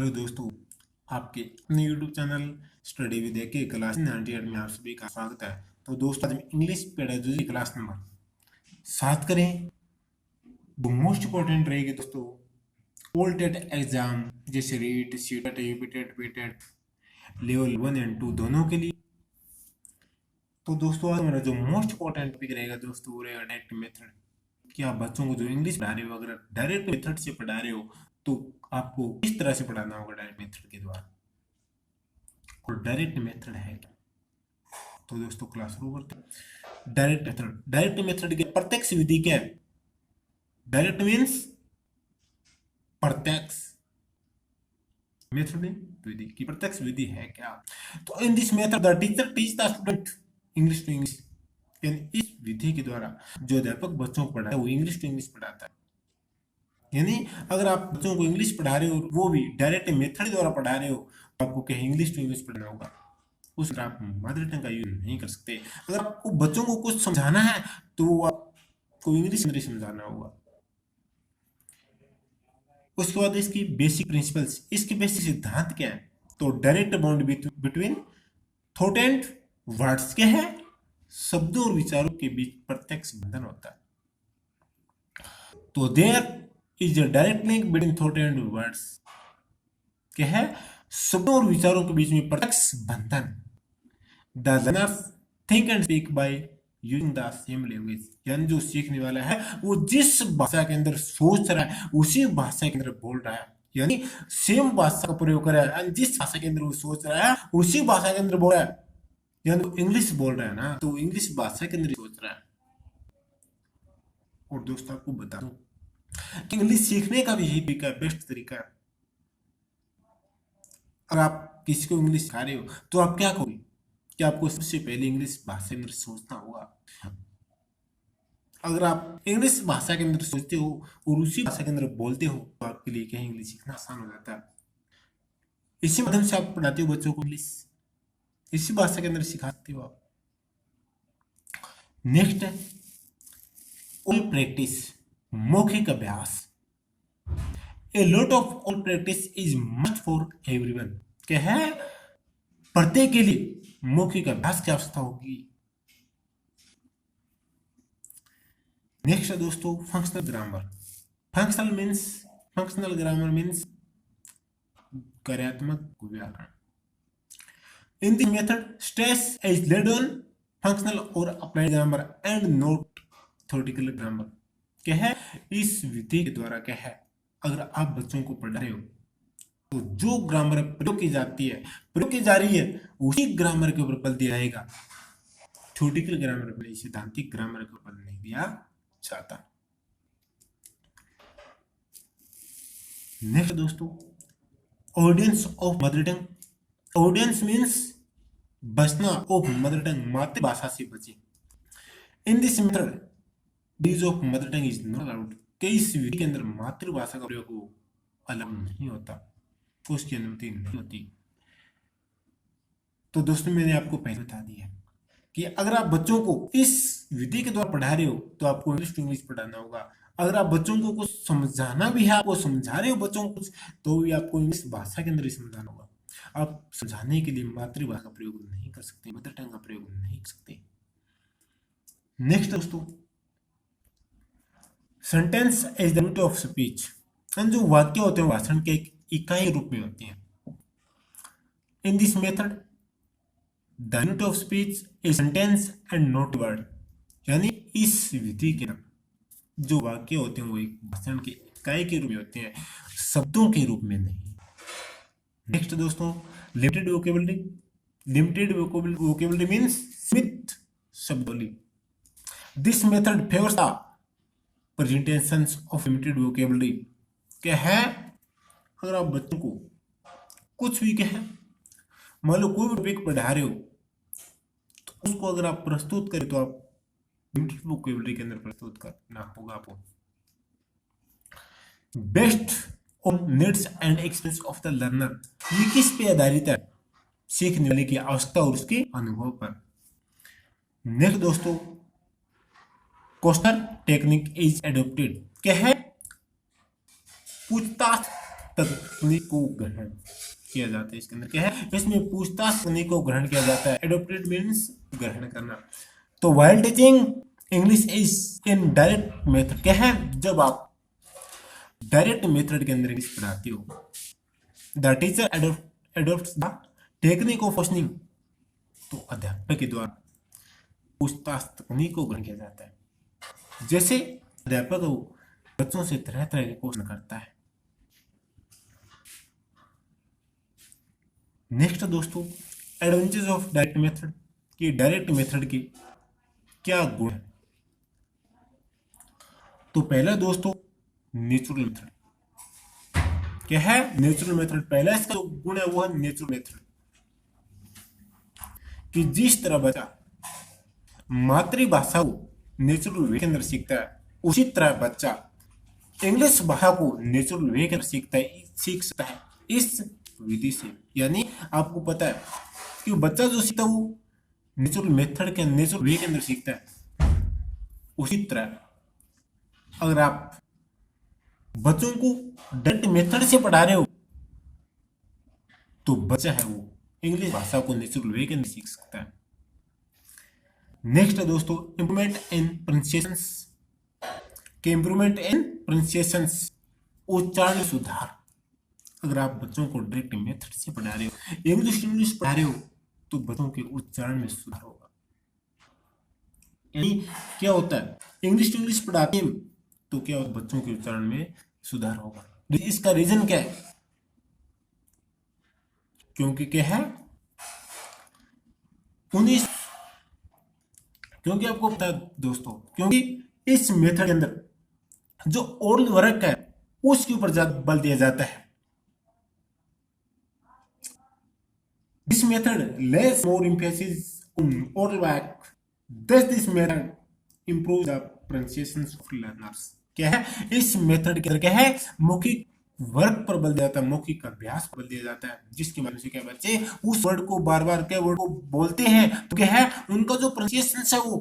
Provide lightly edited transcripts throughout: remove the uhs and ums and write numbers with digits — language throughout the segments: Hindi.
हेलो दोस्तों, आपके अपने यूट्यूब चैनल स्टडी विद के क्लास 98 में आप सभी का स्वागत है। तो दोस्तों, आज हम इंग्लिश पेडागोजी क्लास नंबर 7 करें। जो मोस्ट इंपॉर्टेंट रहेगी दोस्तों, ऑल टेट एग्जाम जैसे REET, CTET, UPTET, PTET level 1 and 2 दोनों के लिए। तो दोस्तों, आज हमारा जो मोस्ट इंपॉर्टेंट टॉपिक रहेगा दोस्तों, वो रहेगा डायरेक्ट मेथड। कि आप बच्चों को जो इंग्लिश पढ़ा रहे हो, अगर डायरेक्ट मेथड से पढ़ा रहे हो तो आपको किस तरह से पढ़ाना होगा डायरेक्ट मेथड के द्वारा। और डायरेक्ट मेथड है क्या? तो दोस्तों, क्लास शुरू करते हैं। डायरेक्ट मेथड की प्रत्यक्ष विधि क्या है? डायरेक्ट मीन्स प्रत्यक्ष, मेथड विधि की प्रत्यक्ष विधि है क्या? तो in this method the teacher teach the student English to English. यानी इस विधि के द्वारा जो अध्यापक बच्चों को पढ़ाता है वो इंग्लिश टू इंग्लिश पढ़ाता है। यानी अगर आप बच्चों को इंग्लिश पढ़ा रहे हो, वो भी डायरेक्ट मेथड द्वारा पढ़ा रहे हो, तो आपको कहीं इंग्लिश टू इंग्लिश पढ़ना होगा। उस आप मदर टंग का यूज नहीं कर सकते। अगर आपको बच्चों को कुछ समझाना है तो आपको इंग्लिश में समझाना होगा। उसके बाद इसकी बेसिक प्रिंसिपल्स, इसके बेसिक सिद्धांत क्या है? तो direct bond between thought and words क्या है? शब्दों और विचारों के बीच प्रत्यक्ष बंधन होता है। तो there is a direct link between thought and words क्या है? शब्दों और विचारों के बीच में प्रत्यक्ष बंधन। The learner think and speak by using the same language. यानी जो सीखने वाला है वो जिस भाषा के अंदर सोच रहा है उसी भाषा के अंदर बोल रहा है। यानी सेम भाषा का प्रयोग कर रहा है, जिस भाषा के अंदर वो सोच रहा है उसी भाषा के अंदर बोल रहा है। यानी इंग्लिश बोल रहा है ना, तो इंग्लिश भाषा के अंदर सोच रहा है। और दोस्तों, आपको बता दूं कि इंग्लिश सीखने का भी यही तरीका है, बेस्ट तरीका है। अगर आप किसी को इंग्लिश सिखा रहे हो तो आप क्या करोगे कि आपको सबसे पहले इंग्लिश भाषा के अंदर सोचना होगा। अगर आप इंग्लिश भाषा के अंदर सोचते हो और उसी भाषा के अंदर बोलते हो तो आपके लिए क्या इंग्लिश सीखना आसान हो जाता है। इसी माध्यम से आप पढ़ाते हो बच्चों को इंग्लिश, इसी भाषा के अंदर सिखाते हो आप। नेक्स्ट है ऑल प्रैक्टिस, मौखिक अभ्यास। A lot of all practice is must for everyone. क्या है? प्रत्येक के लिए मौखिक अभ्यास की आवश्यकता होगी। नेक्स्ट है दोस्तों functional grammar. Functional grammar means कार्यात्मक व्याकरण। In this method stress is laid on functional और applied grammar and not theoretical grammar. क्या है? इस विधि के द्वारा क्या है, अगर आप बच्चों को पढ़ा रहे हो तो जो ग्रामर प्रयोग की जाती है, प्रयोग की जा रही है, उसी ग्रामर के ऊपर बल दिया जाएगा। थ्योरेटिकल ग्रामर पर, सिद्धांतिक ग्रामर के ऊपर नहीं दिया जाता। नेक्स्ट दोस्तों, audience of mother tongue. Audience means बचना ऑफ मदर टंग, मातृभाषा से बचे। इन this method use of mother tongue is not allowed. इस विधि के अंदर मातृभाषा का प्रयोग अलग नहीं होता, उसकी अनुमति नहीं होती। तो दोस्तों, मैंने आपको पहले बता दिया कि अगर आप बच्चों को इस विधि के द्वारा पढ़ा रहे हो तो आपको इंग्लिश टू इंग्लिश पढ़ाना होगा। अगर आप बच्चों को कुछ समझाना भी है, आपको समझा रहे हो बच्चों को कुछ, तो भी आपको इंग्लिश भाषा के अंदर ही समझाना होगा। आप समझाने के लिए मातृभाषा का प्रयोग नहीं कर सकते, मदर टंग का प्रयोग नहीं कर सकते। नेक्स्ट दोस्तों, sentence is the unit of speech. जो वाक्य होते हैं भाषण के एक इकाई रूप में होते हैं। इन this method the unit of speech is sentence and not word. यानी इस विधि के जो वाक्य होते हैं वो एक भाषण के इकाई के रूप में होते हैं, शब्दों के रूप में नहीं। नेक्स्ट दोस्तों, limited vocabulary. Limited vocabulary means सीमित शब्दावली। This method favours the presentations of limited vocabulary. क्या है? अगर आप बच्चों को कुछ भी कहें, मान लो कोई भी टॉपिक पढ़ा रहे हो, तो उसको अगर आप प्रस्तुत करें तो आप लिमिटेड वोकेबलरी के अंदर प्रस्तुत करना होगा आपको। Best on needs and experience of the learner. ये किस पे आधारित है? सीखने वाले की आवश्यकता और उसके अनुभव पर। नेक्स्ट दोस्तों, क्वेश्चन टेक्निक इज एडॉप्टेड। क्या है? पूछताछ तकनीक को ग्रहण किया जाता है। इसके अंदर क्या है, इसमें पूछताछ तकनीक को ग्रहण किया जाता है। एडोप्टेड मीन्स ग्रहण करना। तो while teaching English is in direct method क्या है, जब आप डायरेक्ट मेथड के अंदर इंग्लिश पढ़ाते हो, the teacher adopts the technique of questioning, तो अध्यापक के द्वारा पूछताछ तकनीक को ग्रहण किया जाता है। जैसे अध्यापक बच्चों से तरह तरह के क्वेश्चन करता है। नेक्स्ट दोस्तों, एडवांटेज ऑफ डायरेक्ट मेथड, कि डायरेक्ट मेथड के क्या गुण है। तो पहला दोस्तों नेचुरल मेथड क्या है, नेचुरल मेथड। पहला इसका जो गुण है वो है नेचुरल मेथड, कि जिस तरह बच्चा मातृभाषा को नेचुरल वे के अंदर सीखता है, उसी तरह बच्चा इंग्लिश भाषा को नेचुरल वे के अंदर सीख सकता है इस विधि से। यानी आपको पता है कि बच्चा जो सीखता है वो नेचुरल मेथड के नेचुरल वे के अंदर सीखता है। उसी तरह अगर आप बच्चों को डायरेक्ट मेथड से पढ़ा रहे हो तो बच्चा है वो इंग्लिश भाषा को नेचुरल वे के अंदर सीख सकता है। नेक्स्ट है दोस्तों इंप्रूवमेंट इन प्रोनाउंसिएशंस, के इंप्रूवमेंट इन प्रोनाउंसिएशंस, उच्चारण सुधार। अगर आप बच्चों को डायरेक्ट मेथड से पढ़ा रहे हो, इंग्लिश पढ़ा रहे हो, तो बच्चों के उच्चारण में सुधार होगा। यानी क्या होता है, इंग्लिश पढ़ाते हैं तो क्या होगा, बच्चों के उच्चारण में सुधार होगा। इसका रीजन क्या है, क्योंकि क्या है, क्योंकि आपको पता है दोस्तों, क्योंकि इस मेथड के अंदर जो ओरल वर्क है उसके ऊपर ज्यादा बल दिया जाता है। This method less more emphasis on oral work, thus this method improves the pronunciation of learners। क्या है, इस मेथड के अंदर क्या है, मौखिक वर्क पर बल दिया जाता है, मौखिक अभ्यास पर बल दिया जाता है, जिसकी वजह से क्या बच्चे उस वर्ड को बार बार क्या वर्ड को बोलते हैं तो क्या है, उनका जो प्रोनाउंसिएशन है वो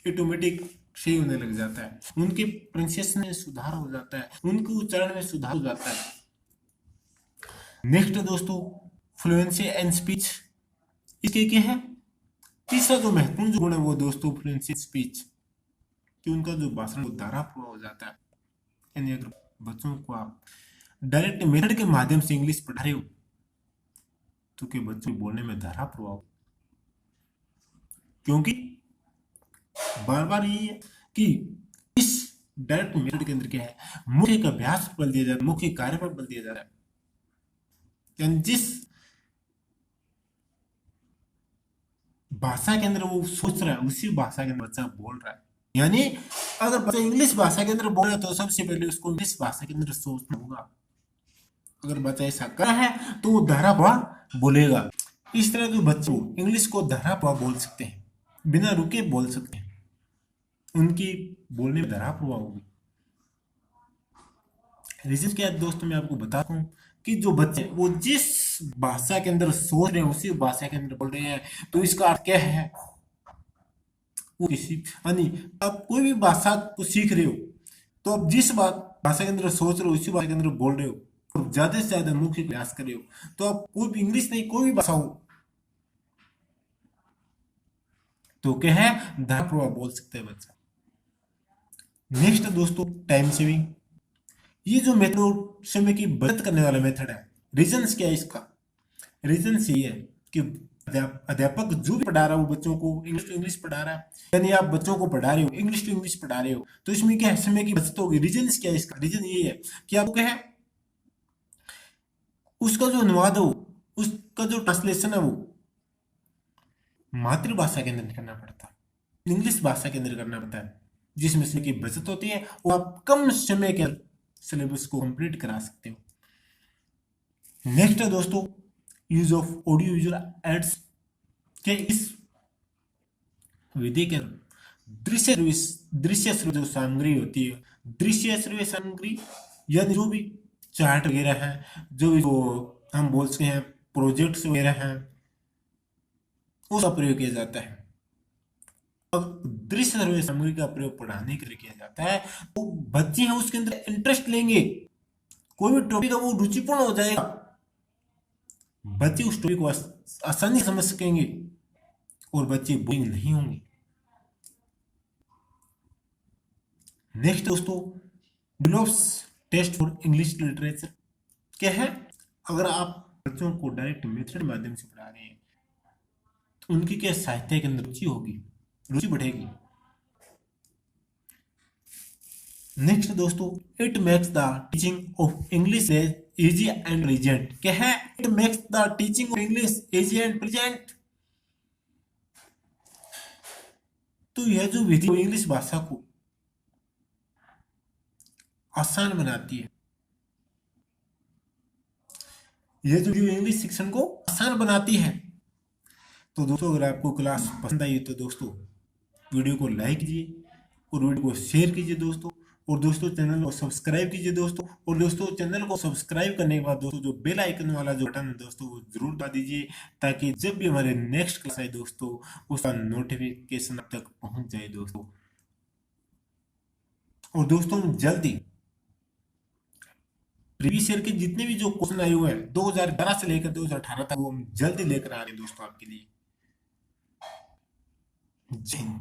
ऑटोमेटिक सही होने लग जाता है, उनके प्रोनाउंसिएशन में सुधार हो जाता है, उनके उच्चारण में सुधार हो जाता है। नेक्स्ट दोस्तों फ्लुएंसी एंड स्पीच, इसके क्या है, तीसरा जो महत्वपूर्ण जो गुण है वो दोस्तों फ्लुएंसी स्पीच, कि उनका जो भाषण वो धाराप्रवाह हो जाता है। यानी अगर बच्चों को आप डायरेक्ट मेथड के माध्यम से इंग्लिश पढ़ा रहे हो तो कि बच्चों को बोलने में धाराप्रवाह हो, क्योंकि बार बार ये है कि इस डायरेक्ट मेथड के अंदर क्या है, मौखिक अभ्यास पर बल दिया जाता है, मौखिक कार्य पर बल दिया जाता है। यानी जिस भाषा के अंदर वो सोच रहा है उसी भाषा के अंदर बच्चा बोल रहा है। यानी अगर बच्चा इंग्लिश भाषा के अंदर बोल रहा है तो सबसे पहले उसको इंग्लिश भाषा के अंदर सोचना होगा। अगर बच्चा ऐसा कर रहा है तो वो धाराप्रवाह बोलेगा। इस तरह जो बच्चे इंग्लिश को धाराप्रवाह बोल सकते हैं, बिना रुके बोल सकते हैं, उनकी बोलने में धाराप्रवाह होगी। रीजन क्या है दोस्तों, मैं आपको बताता हूँ कि जो बच्चे वो जिस भाषा के अंदर सोच रहे हैं उसी भाषा के अंदर बोल रहे हैं, तो इसका अर्थ क्या है, वो किसी यानी आप कोई भी भाषा को सीख रहे हो तो आप जिस भाषा के अंदर सोच रहे हो उसी भाषा के अंदर बोल रहे हो, और ज्यादा से ज्यादा मुख्य प्रयास कर रहे हो, तो आप कोई भी इंग्लिश नहीं कोई भी भाषा हो तो क्या है, धाराप्रवाह बोल सकते हैं बच्चा। नेक्स्ट दोस्तों टाइम सेविंग, ये जो मेथड समय की बचत करने वाला मेथड है। रीजन क्या है इसका, रीजन ये है कि अध्यापक जो भी पढ़ा रहा है वो बच्चों को इंग्लिश पढ़ा रहा है, यानी आप बच्चों को पढ़ा रहे हो इंग्लिश टू इंग्लिश पढ़ा रहे हो, तो इसमें क्या है, समय की बचत होगी। रीजन क्या है इसका, रीजन ये है कि आपको क्या है, उसका जो अनुवाद हो, उसका जो ट्रांसलेशन है वो मातृभाषा के अंदर करना पड़ता है, इंग्लिश भाषा के अंदर करना पड़ता है, जिसमें समय की बचत होती है, वो आप कम समय के सिलेबस को कंप्लीट करा सकते हो। नेक्स्ट है दोस्तों use of audio visual aids, के इस विधि के दृश्य श्रव्य जो सामग्री होती है, दृश्य श्रव्य सामग्री यानी जो भी चार्ट वगैरह है, जो हम बोल सकते हैं प्रोजेक्ट्स वगैरह हैं, उसका प्रयोग किया जाता है। अब दृश्य श्रव्य सामग्री का प्रयोग पढ़ाने के लिए किया जाता है, तो बच्चे हैं उसके अंदर इंटरेस्ट लेंगे कोई भी टॉपिक है वो रुचिपूर्ण हो जाएगा, बच्चे उस टॉपिक को आसानी से समझ सकेंगे और बच्चे बोरिंग नहीं होंगे। नेक्स्ट दोस्तों, develops taste for English literature. क्या है, अगर आप बच्चों को डायरेक्ट मेथड के माध्यम से पढ़ा रहे हैं तो उनकी क्या साहित्य के अंदर रुचि होगी, रुचि बढ़ेगी। नेक्स्ट दोस्तों, it makes the teaching of English easy and present. क्या है, it makes the teaching of English easy and present. तो यह जो विधि इंग्लिश भाषा को आसान बनाती है, यह जो इंग्लिश शिक्षण को आसान बनाती है। तो दोस्तों अगर आपको क्लास पसंद आई तो दोस्तों वीडियो को लाइक कीजिए और वीडियो को शेयर कीजिए दोस्तों, और दोस्तों चैनल को सब्सक्राइब कीजिए दोस्तों। और दोस्तों चैनल को सब्सक्राइब करने के बाद दोस्तों जो बेल आइकन वाला जो बटन है दोस्तों वो जरूर दबा दीजिए, ताकि जब भी हमारे नेक्स्ट क्लास आए दोस्तों उसका नोटिफिकेशन आप तक पहुंच जाए दोस्तों। और दोस्तों हम जल्दी प्रीवियस ईयर के जितने भी जो क्वेश्चन आए हुए हैं 2011 से लेकर 2018 तक, वो हम जल्दी लेकर आ रहे हैं दोस्तों आपके लिए। जय हिंद।